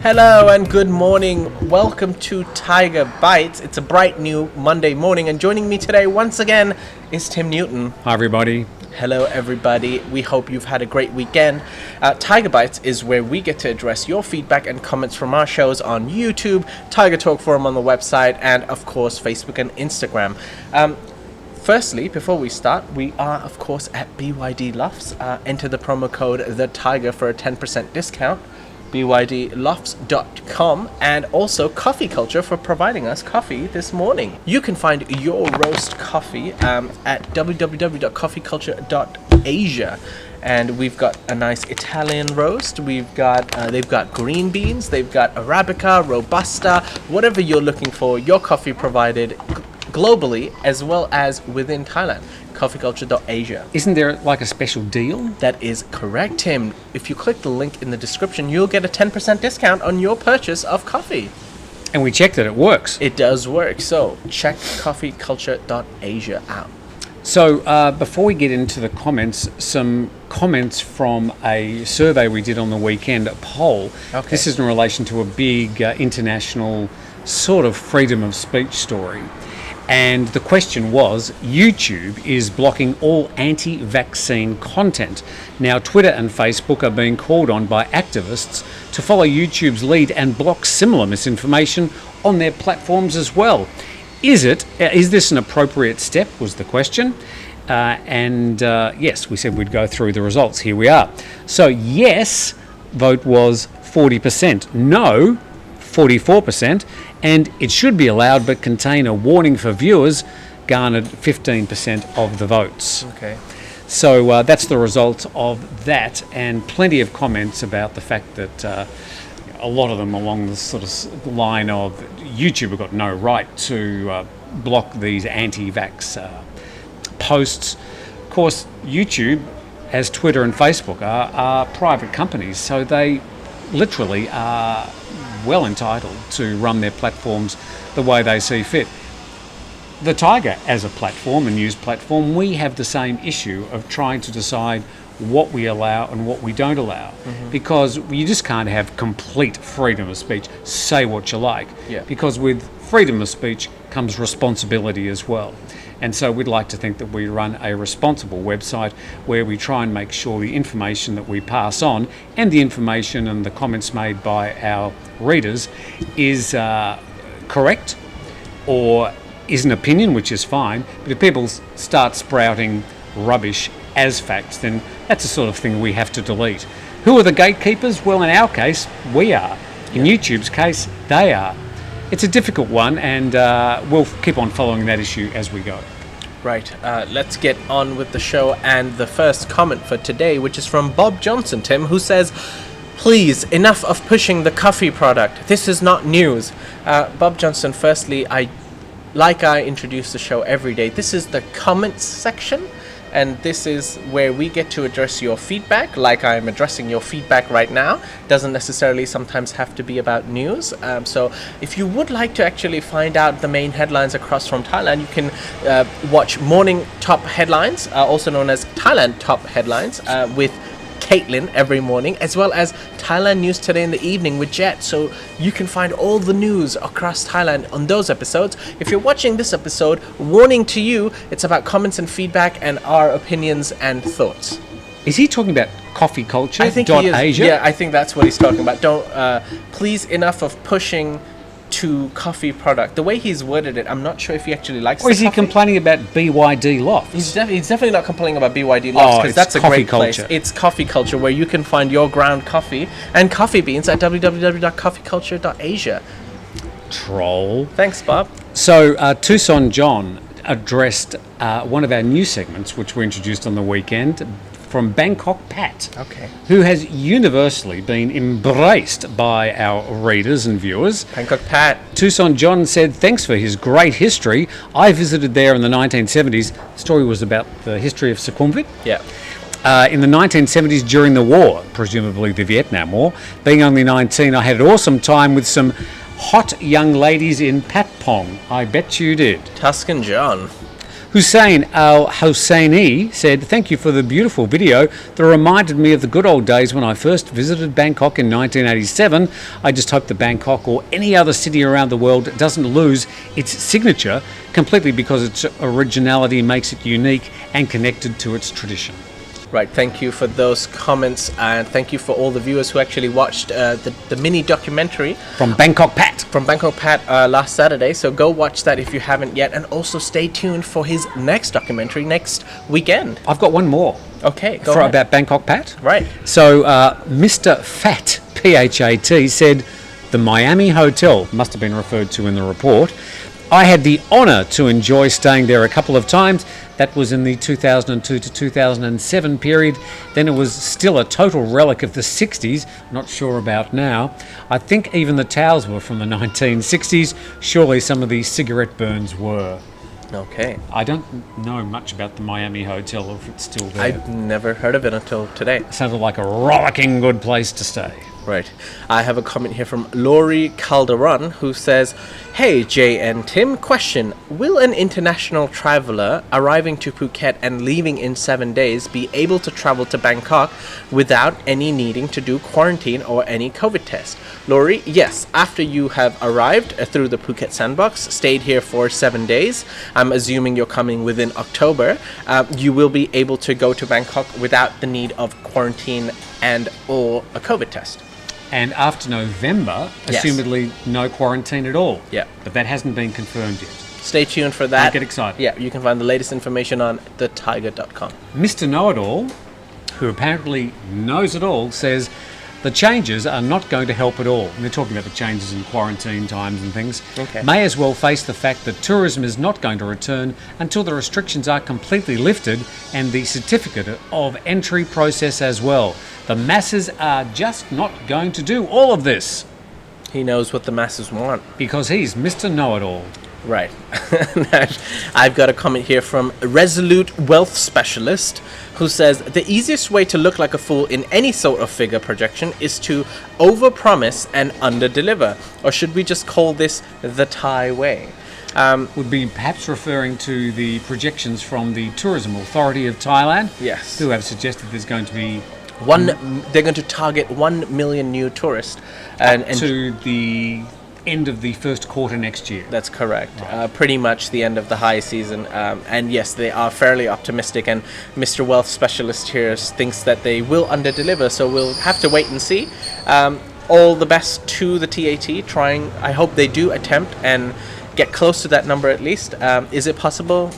Hello and good morning. Welcome to Thaiger Bites. It's a bright new Monday morning, and joining me today once again is Tim Newton. Hi everybody. Hello everybody. We hope you've had a great weekend. Thaiger Bites is where we get to address your feedback and comments from our shows on YouTube, Tiger Talk Forum on the website, and of course Facebook and Instagram. Firstly, before we start, we are of course at BYD Lofts. Enter the promo code THETIGER for a 10% discount. bydlofts.com, and also Coffee Culture for providing us coffee this morning. You can find your roast coffee at www.coffeeculture.asia, and we've got a nice Italian roast. They've got green beans, they've got Arabica, Robusta, whatever you're looking for, your coffee provided globally as well as within Thailand. Coffeeculture.asia. Isn't there like a special deal? That is correct, Tim. If you click the link in the description, you'll get a 10% discount on your purchase of coffee. And we checked that it works. It does work, so check coffeeculture.asia out. So before we get into the comments, some comments from a survey we did on the weekend, a poll. Okay. This is in relation to a big international sort of freedom of speech story. And the question was, YouTube is blocking all anti-vaccine content. Now, Twitter and Facebook are being called on by activists to follow YouTube's lead and block similar misinformation on their platforms as well. Is this an appropriate step, was the question. Yes, we said we'd go through the results. Here we are. So yes, vote was 40%. No, 44%, and it should be allowed but contain a warning for viewers garnered 15% of the votes. Okay. So that's the result of that, and plenty of comments about the fact that a lot of them along the sort of line of YouTube have got no right to block these anti-vax posts. Of course, YouTube, as Twitter and Facebook are private companies, so they literally are well entitled to run their platforms the way they see fit. The Tiger, as a platform, a news platform, we have the same issue of trying to decide what we allow and what we don't allow, because you just can't have complete freedom of speech, say what you like, because with freedom of speech comes responsibility as well. And so we'd like to think that we run a responsible website where we try and make sure the information that we pass on and the information and the comments made by our readers is correct or is an opinion, which is fine. But if people start sprouting rubbish as facts, then that's the sort of thing we have to delete. Who are the gatekeepers? Well, in our case, we are. In YouTube's case, they are. It's a difficult one, and we'll keep on following that issue as we go. Right, let's get on with the show, and the first comment for today, which is from Bob Johnson, Tim, who says, "Please, enough of pushing the coffee product. This is not news." Bob Johnson, firstly, I introduce the show every day, this is the comments section, and this is where we get to address your feedback, like I'm addressing your feedback right now. Doesn't necessarily sometimes have to be about news. So if you would like to actually find out the main headlines across from Thailand, you can watch Morning Top Headlines, also known as Thailand Top Headlines, with Caitlin every morning, as well as Thailand News Today in the evening with Jet. So you can find all the news across Thailand on those episodes. If you're watching this episode, warning to you, it's about comments and feedback and our opinions and thoughts. Is he talking about Coffee Culture? I think he is. Asia? Yeah, I think that's what he's talking about. Please, enough of pushing to coffee product. The way he's worded it, I'm not sure if he actually likes it. Or is he complaining about BYD Lofts? He's definitely not complaining about BYD Lofts, because that's a great place. It's Coffee Culture, where you can find your ground coffee and coffee beans at www.coffeeculture.asia. Troll. Thanks, Bob. So Tucson John addressed one of our new segments, which we introduced on the weekend, from Bangkok Pat, who has universally been embraced by our readers and viewers. Bangkok Pat. Tucson John said, "Thanks for his great history. I visited there in the 1970s. The story was about the history of Sukhumvit. Yeah. In the 1970s during the war, presumably the Vietnam War. Being only 19, I had an awesome time with some hot young ladies in Patpong. I bet you did." Tuscan John. Hussein Al-Hosseini said, "Thank you for the beautiful video that reminded me of the good old days when I first visited Bangkok in 1987. I just hope that Bangkok or any other city around the world doesn't lose its signature completely because its originality makes it unique and connected to its tradition." Right, thank you for those comments, and thank you for all the viewers who actually watched the mini documentary From Bangkok Pat. last Saturday. So go watch that if you haven't yet, and also stay tuned for his next documentary next weekend. I've got one more. Okay, go ahead. About Bangkok Pat. Right. So Mr. Fat, P-H-A-T, said the Miami Hotel must have been referred to in the report. I had the honour to enjoy staying there a couple of times. That was in the 2002 to 2007 period. Then it was still a total relic of the 60s. Not sure about now. I think even the towels were from the 1960s. Surely some of the cigarette burns were. Okay. I don't know much about the Miami Hotel, or if it's still there. I've never heard of it until today. Sounded like a rollicking good place to stay. Right. I have a comment here from Lori Calderon who says, "Hey Jay and Tim, question. Will an international traveler arriving to Phuket and leaving in 7 days be able to travel to Bangkok without any needing to do quarantine or any COVID test?" Lori, yes. After you have arrived through the Phuket sandbox, stayed here for 7 days, I'm assuming you're coming within October, you will be able to go to Bangkok without the need of quarantine and or a COVID test. And after November, Yes. assumedly no quarantine at all. Yeah. But that hasn't been confirmed yet. Stay tuned for that. Don't get excited. Yeah, you can find the latest information on thetiger.com. Mr. Know-It-All, who apparently knows it all, says the changes are not going to help at all. And they're talking about the changes in quarantine times and things. Okay. May as well face the fact that tourism is not going to return until the restrictions are completely lifted and the certificate of entry process as well. The masses are just not going to do all of this He knows what the masses want. because he's Mr. Know-It-All. Right. I've got a comment here from Resolute Wealth Specialist who says the easiest way to look like a fool in any sort of figure projection is to overpromise and underdeliver. Or should we just call this the Thai way? Would be perhaps referring to the projections from the Tourism Authority of Thailand. Yes. Who have suggested there's going to be They're going to target 1 million new tourists. And to the end of the first quarter next year. That's correct. Pretty much the end of the high season. And yes, they are fairly optimistic. And Mr. Wealth Specialist here thinks that they will underdeliver. So we'll have to wait and see. All the best to the TAT. I hope they do attempt and get close to that number at least. Is it possible?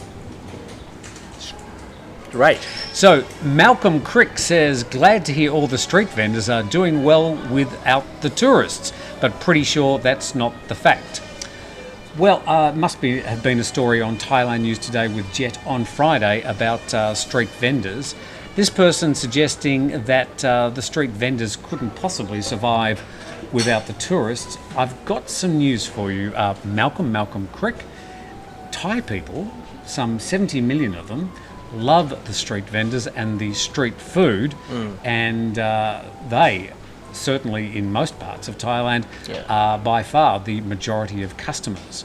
Right. So Malcolm Crick says, glad to hear all the street vendors are doing well without the tourists, but pretty sure that's not the fact. Well, have been a story on Thailand News Today with Jet on Friday about street vendors. This person suggesting that the street vendors couldn't possibly survive without the tourists. I've got some news for you, Malcolm Crick. Thai people, some 70 million of them, love the street vendors and the street food, and they, certainly in most parts of Thailand, are by far the majority of customers.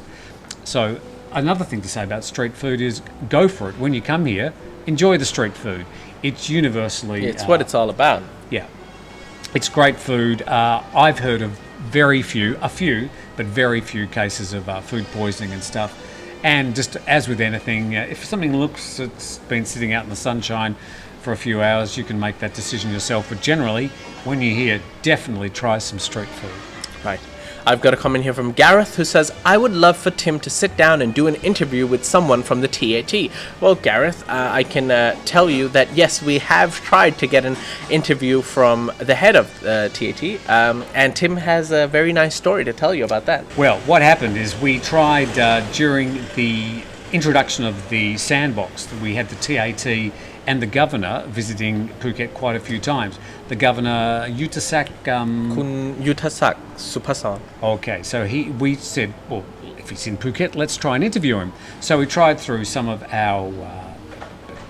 So another thing to say about street food is go for it. When you come here, enjoy the street food. It's universally... It's what it's all about. Yeah. It's great food. I've heard of very few cases of food poisoning and stuff. And just as with anything, if something looks it's been sitting out in the sunshine for a few hours, you can make that decision yourself. But generally, when you're here, definitely try some street food. Right. I've got a comment here from Gareth who says, I would love for Tim to sit down and do an interview with someone from the TAT. Well, Gareth, I can tell you that yes, we have tried to get an interview from the head of TAT, and Tim has a very nice story to tell you about that. Well, what happened is we tried during the introduction of the sandbox, we had the TAT and the governor visiting Phuket quite a few times. The governor, Yuttasak... Kun Yuttasak Supasan. Okay, so we said, well, if he's in Phuket, let's try and interview him. So we tried through some of our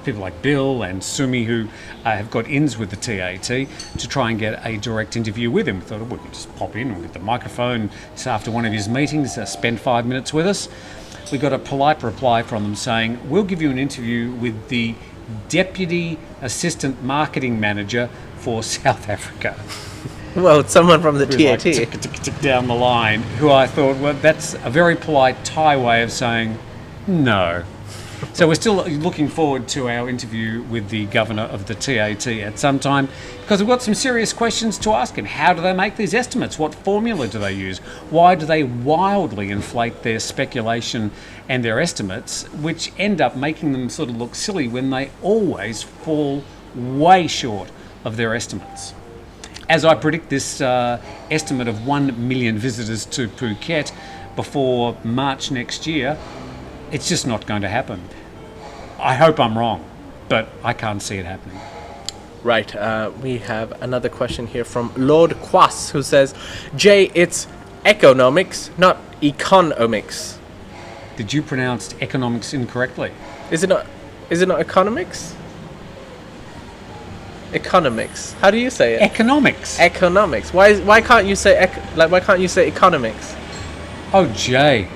people like Bill and Sumi, who have got ins with the TAT, to try and get a direct interview with him. We thought, we could just pop in and get the microphone after one of his meetings, spend 5 minutes with us. we got a polite reply from them saying, we'll give you an interview with the Deputy Assistant Marketing Manager for South Africa. Well, it's someone from the TAT. Like, down the line, who I thought, well, that's a very polite Thai way of saying no. So we're still looking forward to our interview with the governor of the TAT at some time, because we've got some serious questions to ask him. How do they make these estimates? What formula do they use? Why do they wildly inflate their speculation and their estimates, which end up making them sort of look silly when they always fall way short of their estimates? As I predict this estimate of 1 million visitors to Phuket before March next year, it's just not going to happen. I hope I'm wrong, but I can't see it happening. Right. We have another question here from Lord Quas, who says, Jay, it's economics, not economics. Did you pronounce economics incorrectly? Is it not economics? Economics. How do you say it? Economics. Economics. Why can't you say why can't you say economics? Oh, Jay.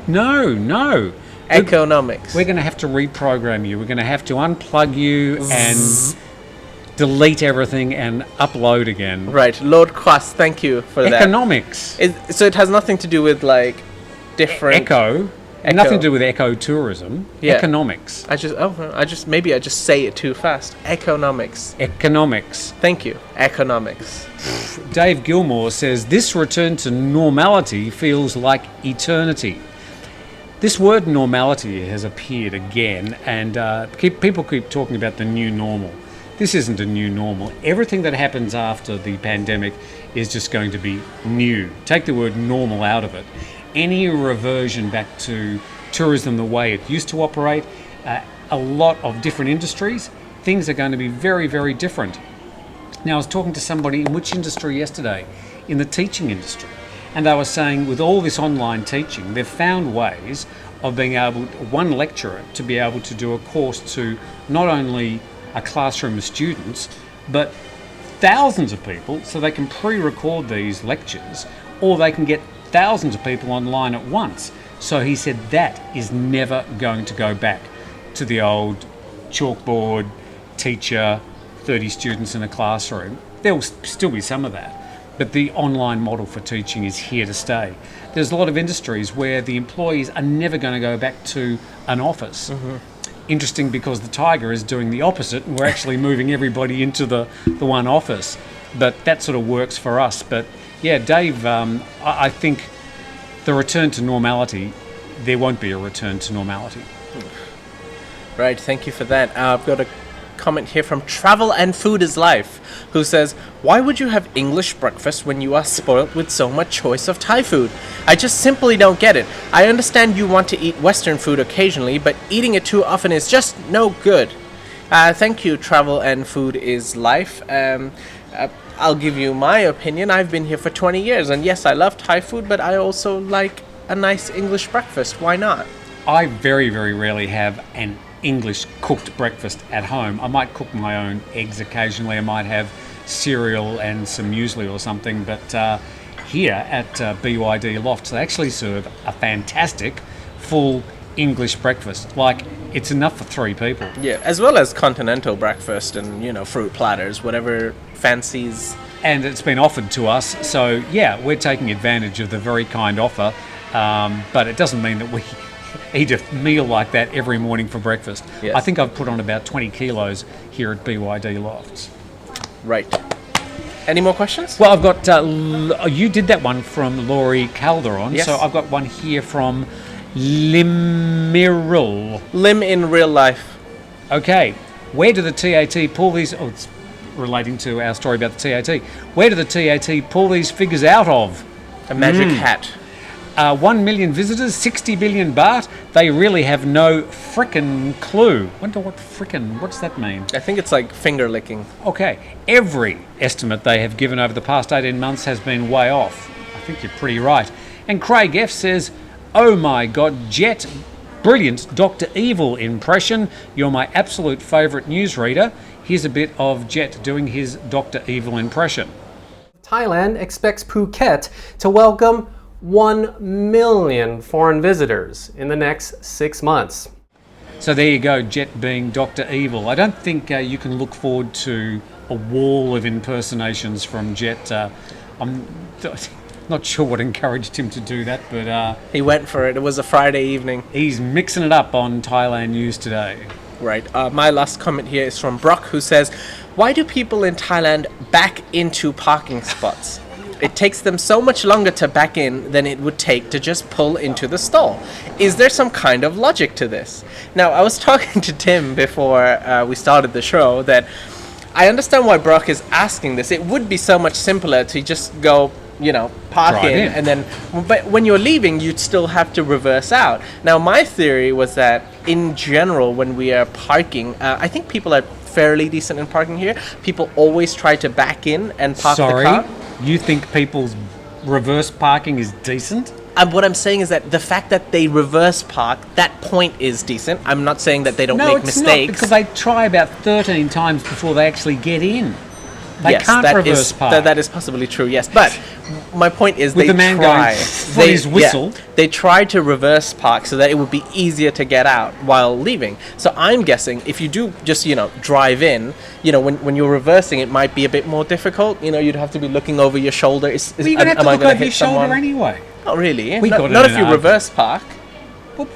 No. Economics. We're going to have to reprogram you. We're going to have to unplug you and delete everything and upload again. Right. Lord Quas, thank you for that. Economics. So it has nothing to do with like different... Echo. Nothing to do with ecotourism. Yeah. Economics. I just say it too fast. Economics. Economics. Thank you. Economics. Dave Gilmore says, this return to normality feels like eternity. This word normality has appeared again, and people keep talking about the new normal. This isn't a new normal. Everything that happens after the pandemic is just going to be new. Take the word normal out of it. Any reversion back to tourism the way it used to operate, a lot of different industries, things are going to be very, very different. Now, I was talking to somebody in which industry yesterday? In the teaching industry. And they were saying with all this online teaching, they've found ways of being able, one lecturer, to be able to do a course to not only a classroom of students, but thousands of people, so they can pre-record these lectures, or they can get thousands of people online at once. So he said that is never going to go back to the old chalkboard, teacher, 30 students in a classroom. There will still be some of that, but the online model for teaching is here to stay. There's a lot of industries where the employees are never going to go back to an office. Mm-hmm. Interesting, because the Thaiger is doing the opposite, and we're actually moving everybody into the one office. But that sort of works for us. But yeah, Dave, I think the return to normality, there won't be a return to normality. Right, thank you for that. I've got a comment here from Travel and Food is Life, who says, why would you have English breakfast when you are spoilt with so much choice of Thai food? I just simply don't get it. I understand you want to eat Western food occasionally, but eating it too often is just no good. Thank you, Travel and Food is Life. I'll give you my opinion. I've been here for 20 years, and yes, I love Thai food, but I also like a nice English breakfast. Why not? I very, very rarely have an English cooked breakfast at home. I might cook my own eggs occasionally. I might have cereal and some muesli or something, but here at BYD Lofts, they actually serve a fantastic full English breakfast. Like, it's enough for 3 people. Yeah, as well as continental breakfast and, fruit platters, whatever fancies. And it's been offered to us, so yeah, we're taking advantage of the very kind offer, but it doesn't mean that we eat a meal like that every morning for breakfast. Yes. I think I've put on about 20 kilos here at BYD Lofts. Right. Any more questions? Well, I've got, you did that one from Laurie Calderon, yes. So I've got one here from Limiril. Lim in real life. Okay, where do the TAT pull these... Oh, it's relating to our story about the TAT. Where do the TAT pull these figures out of? A magic hat. 1 million visitors, 60 billion baht. They really have no frickin' clue. Wonder what does that mean? I think it's like finger licking. Okay, every estimate they have given over the past 18 months has been way off. I think you're pretty right. And Craig F says, oh my God, Jet, brilliant Dr. Evil impression. You're my absolute favourite newsreader. Here's a bit of Jet doing his Dr. Evil impression. Thailand expects Phuket to welcome 1 million foreign visitors in the next 6 months. So there you go, Jet being Dr. Evil. I don't think you can look forward to a wall of impersonations from Jet. I'm not sure what encouraged him to do that, but He went for it. It was a Friday evening. he's mixing it up on Thailand News Today. Right. My last comment here is from Brock, who says, "Why do people in Thailand back into parking spots? It takes them so much longer to back in than it would take to just pull into the stall. Is there some kind of logic to this?" Now, I was talking to Tim before we started the show that I understand why Brock is asking this. It would be so much simpler to just go, park Drive in. and then, but when you're leaving, you'd still have to reverse out. Now, my theory was that in general, when we are parking, I think people are fairly decent in parking here. People always try to back in and park the car. You think people's reverse parking is decent? What I'm saying is that the fact that they reverse park, that point is decent. I'm not saying that they don't No, make it's mistakes. not, because they try about 13 times before they actually get in. They Yes, can't that reverse is, park. that is possibly true, yes. But my point is With they the man try. going for his whistle. They try to reverse park so that it would be easier to get out while leaving. So I'm guessing if you do just, drive in, when you're reversing, it might be a bit more difficult. You'd have to be looking over your shoulder. Well, you're going to have to look over your shoulder anyway. Not really. We got it Not in if you an reverse park. Well,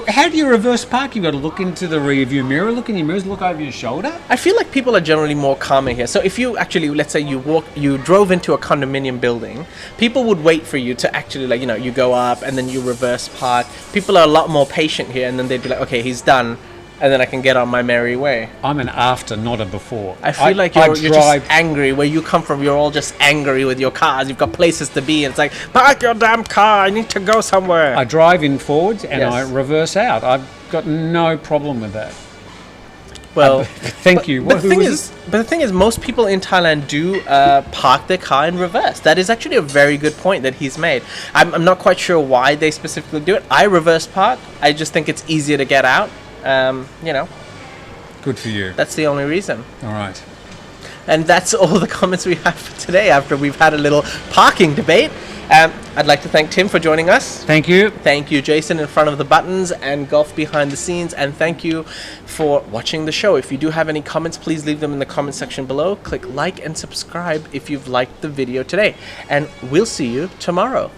how do you reverse park? You've got to look into the rear view mirror, look in your mirrors, look over your shoulder. I feel like people are generally more calmer here. So if you actually, let's say you drove into a condominium building, people would wait for you to actually, you go up and then you reverse park. People are a lot more patient here, and then they'd be like, okay, he's done, and then I can get on my merry way. I'm an after, not a before. I feel like you're just angry. Where you come from, you're all just angry with your cars. You've got places to be, and it's like, park your damn car, I need to go somewhere. I drive in forwards and Yes. I reverse out. I've got no problem with that. Well, Thank you. But the thing is, most people in Thailand do park their car in reverse. That is actually a very good point that he's made. I'm not quite sure why they specifically do it. I reverse park. I just think it's easier to get out. Good for you. That's the only reason. All right. And that's all the comments we have for today after we've had a little parking debate. I'd like to thank Tim for joining us. Thank you. Thank you, Jason, in front of the buttons, and Golf behind the scenes. And thank you for watching the show. If you do have any comments, please leave them in the comment section below. Click like and subscribe if you've liked the video today. And we'll see you tomorrow.